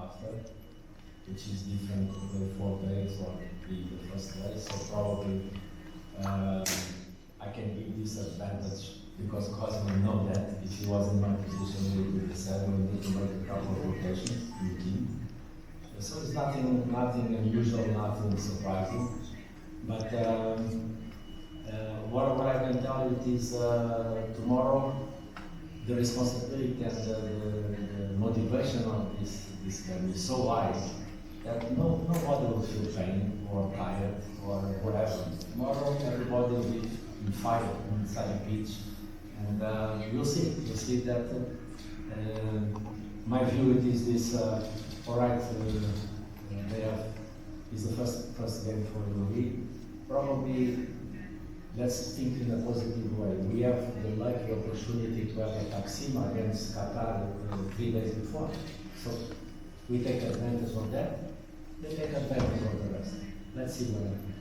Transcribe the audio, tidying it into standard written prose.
after, which is different to play 4 days or be the first day. So probably I can give this advantage because Cosmo know that if he was in my position, he would have said we need to make a couple of rotations in the team. So it's nothing unusual, nothing surprising. But what I can tell you is tomorrow the responsibility and the motivation of this game is so high that nobody will feel pain or tired or whatever. Tomorrow everybody will be in fire inside the pitch, and you'll see that. My view it is this. All right, is the first game for the league. Probably let's think in a positive way. We have the lucky opportunity to have a Taksim against Qatar 3 days before. So we take advantage of that. They take advantage of the rest. Let's see what happens.